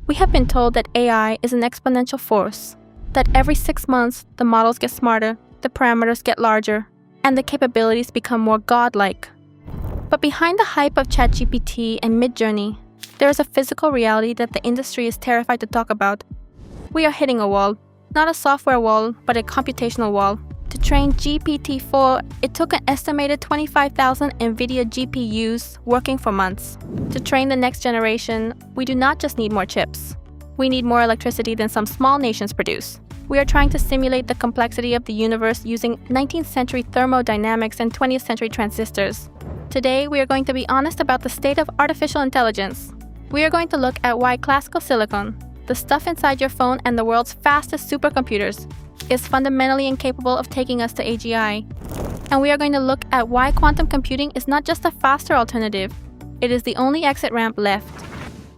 We have been told that AI is an exponential force, that every 6 months the models get smarter, the parameters get larger, and the capabilities become more godlike. But behind the hype of ChatGPT and Midjourney, there is a physical reality that the industry is terrified to talk about. We are hitting a wall, not a software wall, but a computational wall. To train GPT-4, it took an estimated 25,000 NVIDIA GPUs working for months. To train the next generation, we do not just need more chips. We need more electricity than some small nations produce. We are trying to simulate the complexity of the universe using 19th century thermodynamics and 20th century transistors. Today, we are going to be honest about the state of artificial intelligence. We are going to look at why classical silicon, the stuff inside your phone and the world's fastest supercomputers, is fundamentally incapable of taking us to AGI. And we are going to look at why quantum computing is not just a faster alternative, it is the only exit ramp left.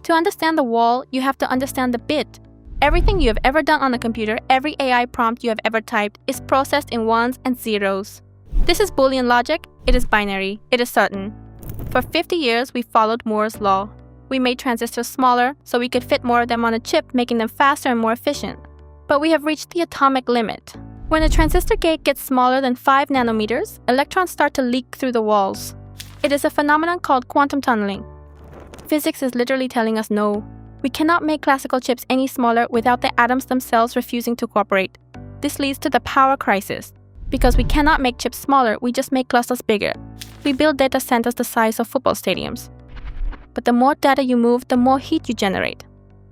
To understand the wall, you have to understand the bit. Everything you have ever done on a computer, every AI prompt you have ever typed, is processed in ones and zeros. This is Boolean logic, it is binary, it is certain. For 50 years, we followed Moore's law. We made transistors smaller so we could fit more of them on a chip, making them faster and more efficient. But we have reached the atomic limit. When a transistor gate gets smaller than 5 nanometers, electrons start to leak through the walls. It is a phenomenon called quantum tunneling. Physics is literally telling us no. We cannot make classical chips any smaller without the atoms themselves refusing to cooperate. This leads to the power crisis. Because we cannot make chips smaller, we just make clusters bigger. We build data centers the size of football stadiums. But the more data you move, the more heat you generate.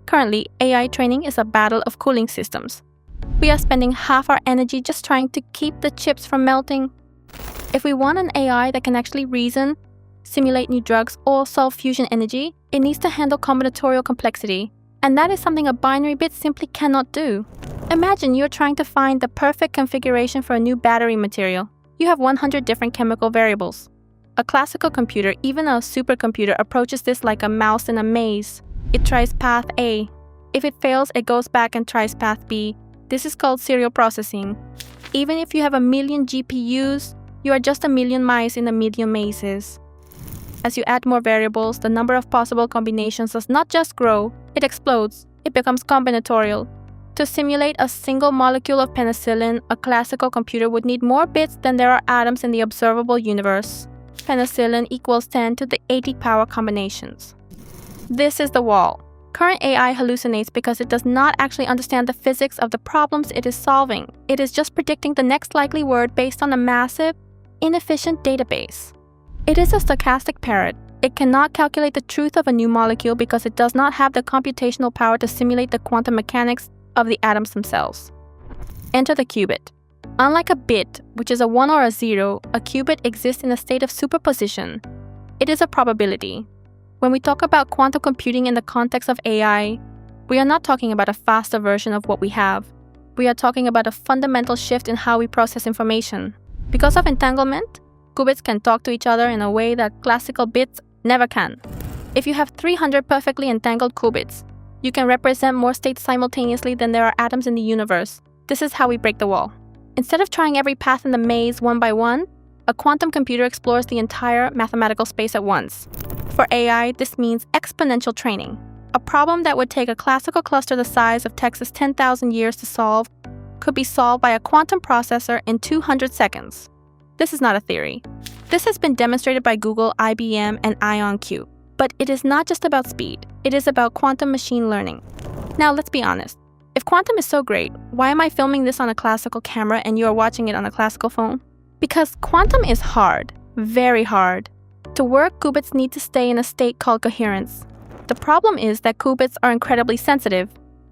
Currently, AI training is a battle of cooling systems. We are spending half our energy just trying to keep the chips from melting. If we want an AI that can actually reason, simulate new drugs, or solve fusion energy, it needs to handle combinatorial complexity. And that is something a binary bit simply cannot do. Imagine you're trying to find the perfect configuration for a new battery material. You have 100 different chemical variables. A classical computer, even a supercomputer, approaches this like a mouse in a maze. It tries path A. If it fails, it goes back and tries path B. This is called serial processing. Even if you have a million GPUs, you are just a million mice in a million mazes. As you add more variables, the number of possible combinations does not just grow, it explodes. It becomes combinatorial. To simulate a single molecule of penicillin, a classical computer would need more bits than there are atoms in the observable universe. Penicillin equals 10 to the 80 power combinations. This is the wall. Current AI hallucinates because it does not actually understand the physics of the problems it is solving. It is just predicting the next likely word based on a massive, inefficient database. It is a stochastic parrot. It cannot calculate the truth of a new molecule because it does not have the computational power to simulate the quantum mechanics of the atoms themselves. Enter the qubit. Unlike a bit, which is a 1 or a 0, a qubit exists in a state of superposition. It is a probability. When we talk about quantum computing in the context of AI, we are not talking about a faster version of what we have. We are talking about a fundamental shift in how we process information. Because of entanglement, qubits can talk to each other in a way that classical bits never can. If you have 300 perfectly entangled qubits, you can represent more states simultaneously than there are atoms in the universe. This is how we break the wall. Instead of trying every path in the maze one by one, a quantum computer explores the entire mathematical space at once. For AI, this means exponential training. A problem that would take a classical cluster the size of Texas 10,000 years to solve could be solved by a quantum processor in 200 seconds. This is not a theory. This has been demonstrated by Google, IBM, and IonQ. But it is not just about speed. It is about quantum machine learning. Now, let's be honest. If quantum is so great, why am I filming this on a classical camera and you are watching it on a classical phone? Because quantum is hard, very hard. To work, qubits need to stay in a state called coherence. The problem is that qubits are incredibly sensitive.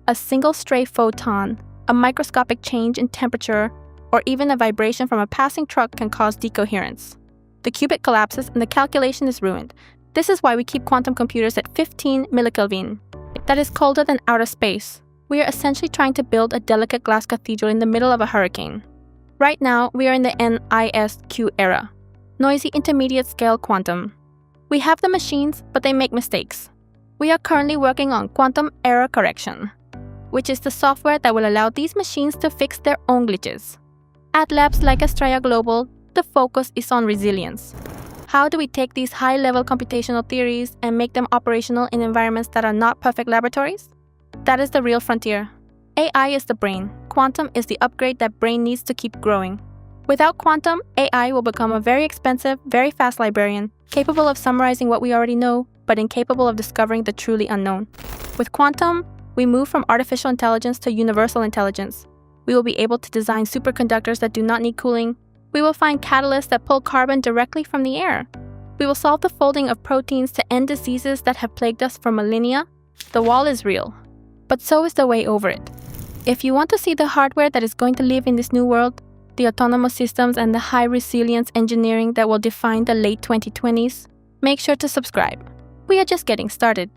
A single stray photon, a microscopic change in temperature, or even a vibration from a passing truck can cause decoherence. The qubit collapses and the calculation is ruined. This is why we keep quantum computers at 15 millikelvin. That is colder than outer space. We are essentially trying to build a delicate glass cathedral in the middle of a hurricane. Right now, we are in the NISQ era. Noisy intermediate scale quantum. We have the machines, but they make mistakes. We are currently working on quantum error correction, which is the software that will allow these machines to fix their own glitches. At labs like Estrella Global, the focus is on resilience. How do we take these high-level computational theories and make them operational in environments that are not perfect laboratories? That is the real frontier. AI is the brain. Quantum is the upgrade that brain needs to keep growing. Without quantum, AI will become a very expensive, very fast librarian, capable of summarizing what we already know, but incapable of discovering the truly unknown. With quantum, we move from artificial intelligence to universal intelligence. We will be able to design superconductors that do not need cooling. We will find catalysts that pull carbon directly from the air. We will solve the folding of proteins to end diseases that have plagued us for millennia. The wall is real, but so is the way over it. If you want to see the hardware that is going to live in this new world, the autonomous systems and the high-resilience engineering that will define the late 2020s, make sure to subscribe. We are just getting started.